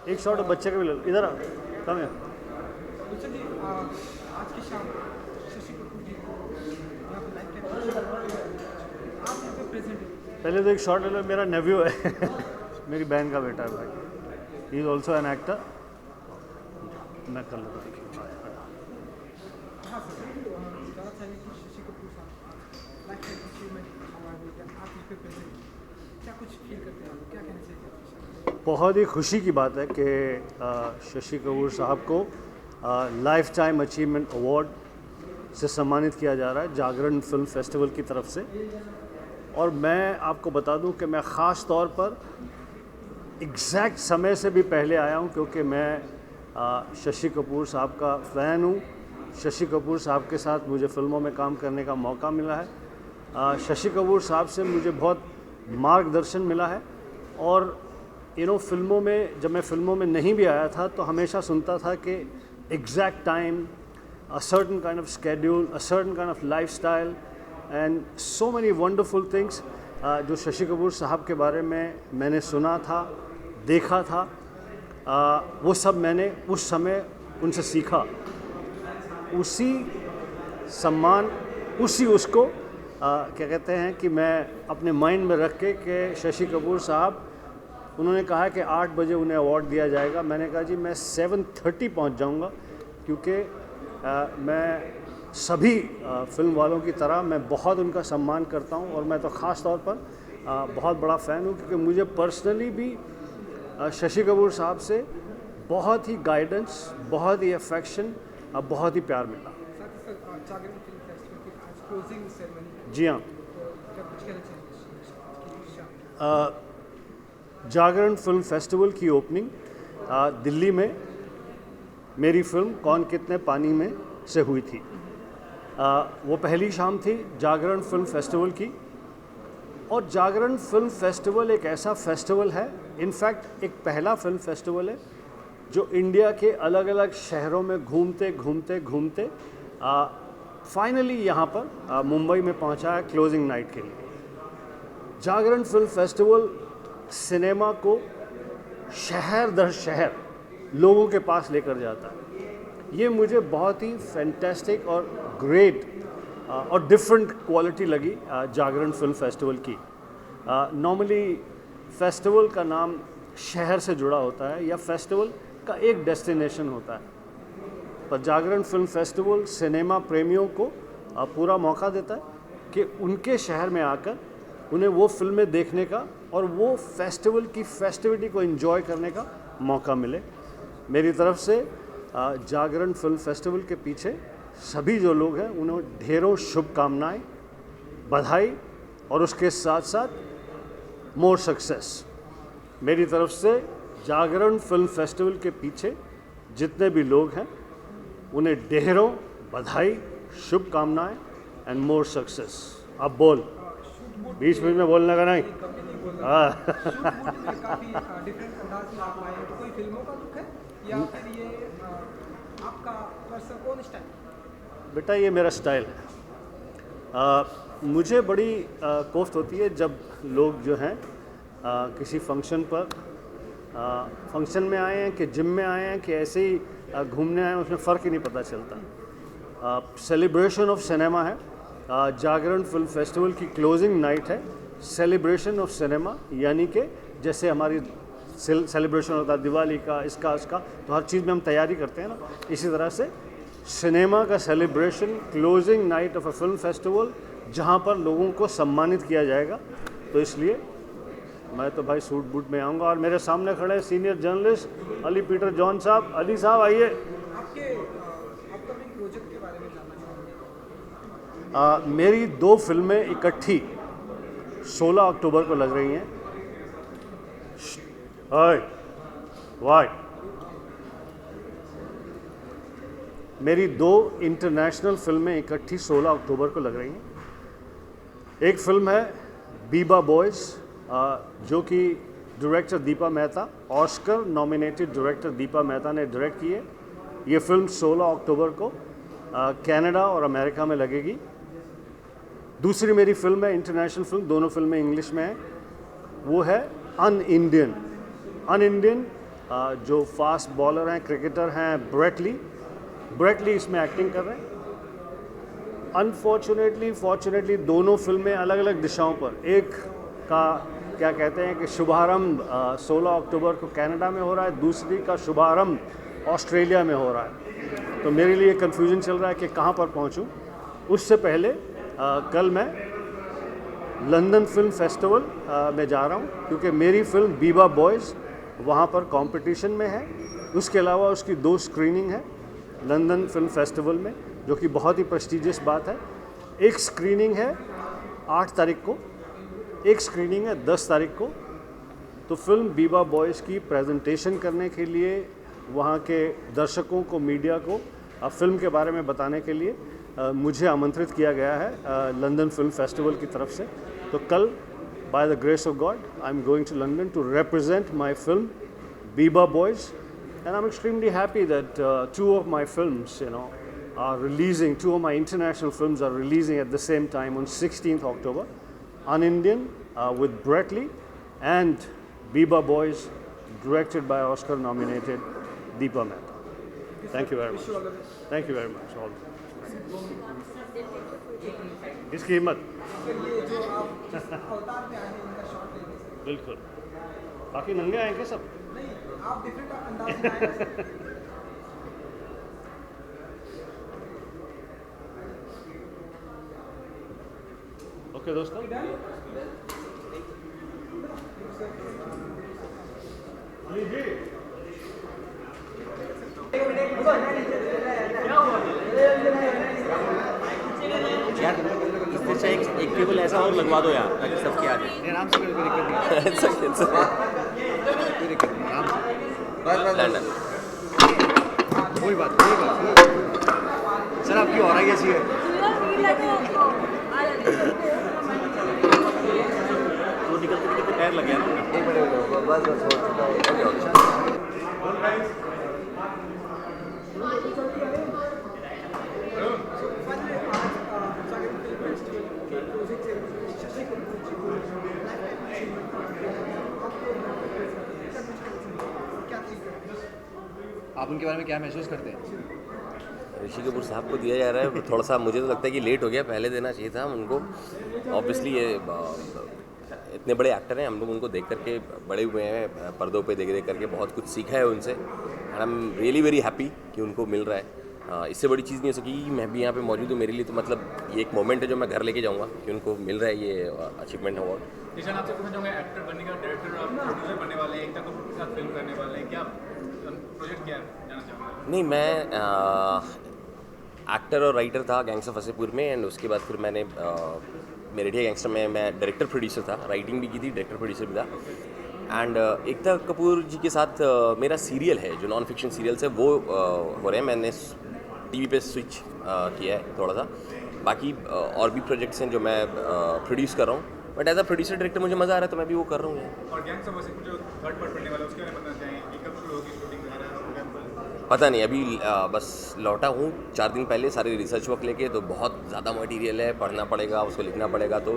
एक शॉट बच्चे का भी ले लो, इधर आ, कम है। गुलशन जी, आज की शाम शशि कपूर जी को यहाँ पे लाइव टेलीविजन आप यहाँ पे प्रेजेंट हैं। पहले तो एक शॉट ले लो, मेरा नेव्यू है मेरी बहन का बेटा है भाई, he is also an actor. मैं कर लेता हूँ। हाँ सर, ज़्यादा चाहिए कि शशि कपूर साहब लाइफ टाइम अचीवमेंट अवार्ड मिल गया, आप इस पे प्रेजेंट हैं। क्या कुछ फील करते हैं आप, क्या कहना चाहिए? बहुत ही खुशी की बात है कि शशि कपूर साहब को लाइफ टाइम अचीवमेंट अवार्ड से सम्मानित किया जा रहा है जागरण फिल्म फेस्टिवल की तरफ से। और मैं आपको बता दूं कि मैं ख़ास तौर पर एग्जैक्ट समय से भी पहले आया हूं, क्योंकि मैं शशि कपूर साहब का फ़ैन हूं। शशि कपूर साहब के साथ मुझे फ़िल्मों में काम करने का मौका मिला है। शशि कपूर साहब से मुझे बहुत मार्गदर्शन मिला है। और फिल्मों में, जब मैं फ़िल्मों में नहीं भी आया था तो हमेशा सुनता था कि exact time, a certain kind of schedule, a certain kind of lifestyle and so many wonderful things जो शशि कपूर साहब के बारे में मैंने सुना था, देखा था, वो सब मैंने उस समय उनसे सीखा। उसी सम्मान, उसी उसको क्या कहते हैं कि मैं अपने माइंड में रख के कि शशि कपूर साहब, उन्होंने कहा कि 8 बजे उन्हें अवार्ड दिया जाएगा। मैंने कहा जी मैं 7:30 पहुंच जाऊंगा, क्योंकि मैं सभी फिल्म वालों की तरह मैं बहुत उनका सम्मान करता हूं। और मैं तो ख़ास तौर पर बहुत बड़ा फ़ैन हूं, क्योंकि मुझे पर्सनली भी शशि कपूर साहब से बहुत ही गाइडेंस, बहुत ही अफेक्शन, बहुत ही प्यार मिला। साथ ही सर, जागरण फिल्म फेस्टिवल की आज क्लोजिंग सेरेमनी, जी हाँ, तो क्या कुछ कहना चाहिए आज की शाम? जागरण फिल्म फेस्टिवल की ओपनिंग दिल्ली में मेरी फिल्म कौन कितने पानी में से हुई थी। वो पहली शाम थी जागरण फिल्म फेस्टिवल की। और जागरण फिल्म फेस्टिवल एक ऐसा फेस्टिवल है, इनफैक्ट एक पहला फिल्म फेस्टिवल है जो इंडिया के अलग अलग शहरों में घूमते घूमते घूमते फाइनली यहाँ पर मुंबई में पहुँचा है क्लोजिंग नाइट के लिए। जागरण फिल्म फेस्टिवल सिनेमा को शहर दर शहर लोगों के पास लेकर जाता है। ये मुझे बहुत ही फैंटास्टिक और ग्रेट और डिफरेंट क्वालिटी लगी जागरण फिल्म फेस्टिवल की। नॉर्मली फेस्टिवल का नाम शहर से जुड़ा होता है या फेस्टिवल का एक डेस्टिनेशन होता है, पर जागरण फिल्म फेस्टिवल सिनेमा प्रेमियों को पूरा मौका देता है कि उनके शहर में आकर उन्हें वो फिल्में देखने का और वो फेस्टिवल की फेस्टिविटी को एंजॉय करने का मौका मिले। मेरी तरफ से जागरण फिल्म फेस्टिवल के पीछे सभी जो लोग हैं उन्हें ढेरों शुभकामनाएं, बधाई और उसके साथ साथ मोर सक्सेस। मेरी तरफ से जागरण फिल्म फेस्टिवल के पीछे जितने भी लोग हैं उन्हें ढेरों बधाई, शुभकामनाएं एंड मोर सक्सेस। अब बोल, बीच में बोलने का नहीं। काफी डिफरेंट अंदाज में आप आए हैं, तो कोई फिल्मों का लुक है या फिर ये आपका पर्सनल कौन स्टाइल? बेटा ये मेरा स्टाइल है। मुझे बड़ी कोफ्त होती है जब लोग जो हैं किसी फंक्शन पर फंक्शन में आए हैं कि जिम में आए हैं कि ऐसे ही घूमने आए हैं, उसमें फ़र्क ही नहीं पता चलता। सेलिब्रेशन ऑफ सिनेमा है, जागरण फिल्म फेस्टिवल की क्लोजिंग नाइट है सेलिब्रेशन ऑफ सिनेमा, यानी कि जैसे हमारी सेलिब्रेशन होता है दिवाली का, इसका उसका, तो हर चीज़ में हम तैयारी करते हैं ना, इसी तरह से सिनेमा का celebration, closing night of a film festival, जहाँ पर लोगों को सम्मानित किया जाएगा। तो इसलिए मैं तो भाई सूट बूट में आऊँगा। और मेरे सामने खड़े हैं senior journalist Ali Peter John साहब। अली साहब आइए। आपके अपकमिंग प्रोजेक्ट के बारे में जानना चाहूँगा। मेरी 2 फिल्में इकट्ठी 16 अक्टूबर को लग रही हैं। वाई मेरी 2 इंटरनेशनल फिल्में इकट्ठी 16 अक्टूबर को लग रही हैं। एक फिल्म है बीबा बॉयज़, जो कि director Deepa Mehta, Oscar nominated director Deepa Mehta ने डायरेक्ट की है। ये फिल्म 16 अक्टूबर को कनाडा और अमेरिका में लगेगी। दूसरी मेरी फिल्म है इंटरनेशनल फिल्म, दोनों फिल्में इंग्लिश में हैं, वो है अन इंडियन जो फास्ट बॉलर हैं, क्रिकेटर हैं, ब्रेट ली इसमें एक्टिंग कर रहे हैं। अनफॉर्चुनेटली फॉर्चुनेटली दोनों फिल्में अलग अलग दिशाओं पर, एक का क्या कहते हैं कि शुभारंभ 16 अक्टूबर को कनाडा में हो रहा है, दूसरी का शुभारंभ ऑस्ट्रेलिया में हो रहा है। तो मेरे लिए कन्फ्यूजन चल रहा है कि कहाँ पर पहुँचूँ। उससे पहले कल मैं लंदन फिल्म फेस्टिवल में जा रहा हूँ, क्योंकि मेरी फिल्म बीबा बॉयज़ वहाँ पर कंपटीशन में है। उसके अलावा उसकी 2 स्क्रीनिंग है लंदन फिल्म फेस्टिवल में, जो कि बहुत ही प्रेस्टिजियस बात है। एक स्क्रीनिंग है 8 तारीख को, एक स्क्रीनिंग है 10 तारीख को। तो फिल्म बीबा बॉयज़ की प्रेजेंटेशन करने के लिए, वहाँ के दर्शकों को, मीडिया को फिल्म के बारे में बताने के लिए मुझे आमंत्रित किया गया है लंदन फिल्म फेस्टिवल की तरफ से। तो कल by the grace of God, I'm going to London to represent my film Biba Boys, and I'm extremely happy that 2 of my films, are releasing. 2 of my international films are releasing at the same time on 16th October. Un-Indian with Brett Lee, and Biba Boys, directed by Oscar-nominated Deepa Mehta. Thank you very much. Thank you very much. All. किसकी हिम्मत? ये जो आप अवतार में आए हैं, इनका शॉट लेंगे सर। बिल्कुल। बाकी नंगे आए क्या सब? नहीं, आप डिफरेंट अंदाज में आए हैं। ओके दोस्तों, यार इससे अच्छा एक टेबल ऐसा और लगवा दो यार, ताकि सबके आ जाए। आराम से, कोई दिक्कत नहीं, कोई दिक्कत नहीं, आराम से। लंदन कोई बात सर, आपकी और कैसी है? वो निकलते निकलते पैर लग गया ना। एक मिनट बस हो चुका है। आप उनके बारे में क्या महसूस करते हैं? ऋषि कपूर साहब को दिया जा रहा है, थोड़ा सा मुझे तो लगता है कि लेट हो गया, पहले देना चाहिए था उनको। ऑब्वियसली ये इतने बड़े एक्टर हैं, हम लोग उनको देख करके बड़े हुए हैं, पर्दों पे देख करके बहुत कुछ सीखा है उनसे, and I am really very happy कि उनको मिल रहा है। इससे बड़ी चीज़ नहीं हो सकी कि मैं भी यहाँ पे मौजूद हूँ। मेरे लिए तो मतलब ये एक मोमेंट है जो मैं घर लेके जाऊँगा कि उनको मिल रहा है ये अचीवमेंट अवार्ड। निशान, आपसे पूछना चाहूँगा, एक्टर बनने का, डायरेक्टर और प्रोड्यूसर बनने वाले हैं, एकता कपूर के साथ फिल्म करने वाले हैं, क्या प्रोजेक्ट क्या है, जानना चाहूँगा। नहीं, मैं एक्टर और राइटर था गैंग्स ऑफ वसेपुर में, एंड उसके बाद फिर मैंने मेरेठिया गैंगस्टर में मैं डायरेक्टर प्रोड्यूसर था, राइटिंग भी की थी, डायरेक्टर प्रोड्यूसर भी था। एंड एकता कपूर जी के साथ मेरा सीरियल है, जो नॉन फिक्शन सीरियल्स है वो हो रहे हैं। मैंने टीवी पे स्विच किया है थोड़ा सा। बाकी और भी प्रोजेक्ट्स हैं जो मैं प्रोड्यूस कर रहा हूँ, but as a producer director मुझे मज़ा आ रहा है तो मैं भी वो कर रहा हूँ। और गैंग्स ऑफ वसेपुर जो थर्ड पार्ट बनने वाला है, उसके बारे में बताना चाहेंगे, कब शुरू होगी शूटिंग? पता नहीं, अभी बस लौटा हूँ 4 दिन पहले, सारे रिसर्च वर्क लेके, तो बहुत ज़्यादा मटेरियल है, पढ़ना पड़ेगा, उसको लिखना पड़ेगा। तो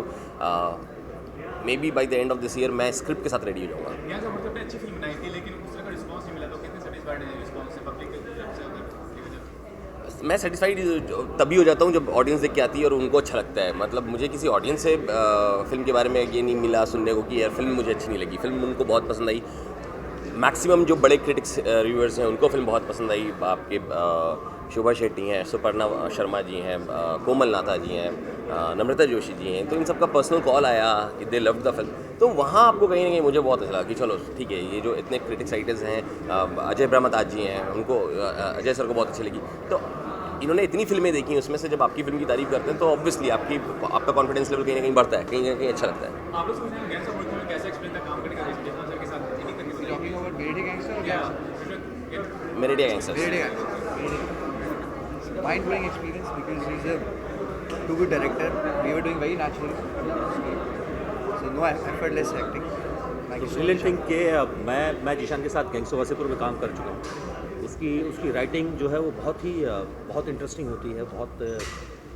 may be by the end of this year मैं स्क्रिप्ट के साथ रेडी हो जाऊँगा। गैंग्स ऑफ वसेपुर ने अच्छी फिल्म बनाई थी, लेकिन उस तरह का रिस्पॉन्स नहीं मिला, तो कितने सेटिस्फाइड हैं रिस्पॉन्स से, पब्लिक की तरफ से? मैं सेटिस्फाइड तभी हो जाता हूँ जब ऑडियंस देख के आती है और उनको अच्छा लगता है। मतलब मुझे किसी ऑडियंस से फिल्म के बारे में ये नहीं मिला सुनने को कि यार फिल्म मुझे अच्छी नहीं लगी। फिल्म उनको बहुत पसंद आई। मैक्सिमम जो बड़े क्रिटिक्स रिव्यूअर्स हैं उनको फिल्म बहुत पसंद आई। आपके शोभा शेट्टी हैं, सुपर्णा शर्मा जी हैं, कोमल नाथा जी हैं, नम्रता जोशी जी हैं, तो इन सबका पर्सनल कॉल आया कि दे लव्ड द फिल्म। तो वहाँ आपको कहीं ना कहीं मुझे बहुत अच्छा लगा कि चलो ठीक है, ये जो इतने क्रिटिक्स राइटर्स हैं, अजय ब्रह्मदास जी हैं, उनको अजय सर को बहुत अच्छी लगी। तो इन्होंने इतनी फिल्में देखी, उसमें से जब आपकी फिल्म की तारीफ करते हैं तो ऑब्वियसली आपका कॉन्फिडेंस लेवल कहीं ना कहीं बढ़ता है, कहीं ना कहीं अच्छा लगता है। आप लोग समझते हैं गैंग्स ऑफ वसेपुर में कैसे एक्सप्लेन था काम करने का, जितना सर के साथ एडिटिंग करनी पड़ी? टॉकिंग अबाउट मेरेठिया गैंगस्टर और क्या? मेरेठिया gangsters. Mind blowing experience because he's a too good director. We were doing very naturally, so no effortless acting. Brilliant thing के मैं जीशान के साथ गैंग्स ऑफ वसेपुर में काम कर चुका हूँ। उसकी राइटिंग जो है वो बहुत इंटरेस्टिंग होती है, बहुत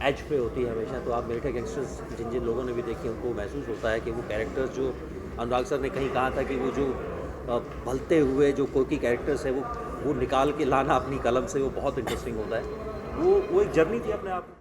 एज पे होती है हमेशा। तो आप मेरेठिया गैंगस्टर्स जिन लोगों ने भी देखी उनको महसूस होता है कि वो कैरेक्टर्स जो अनुराग सर ने कहीं कहा था कि वो जो भलते हुए जो कोई कैरेक्टर्स है वो निकाल के लाना अपनी कलम से, वो बहुत इंटरेस्टिंग होता है। वो एक जर्नी थी अपने आप में।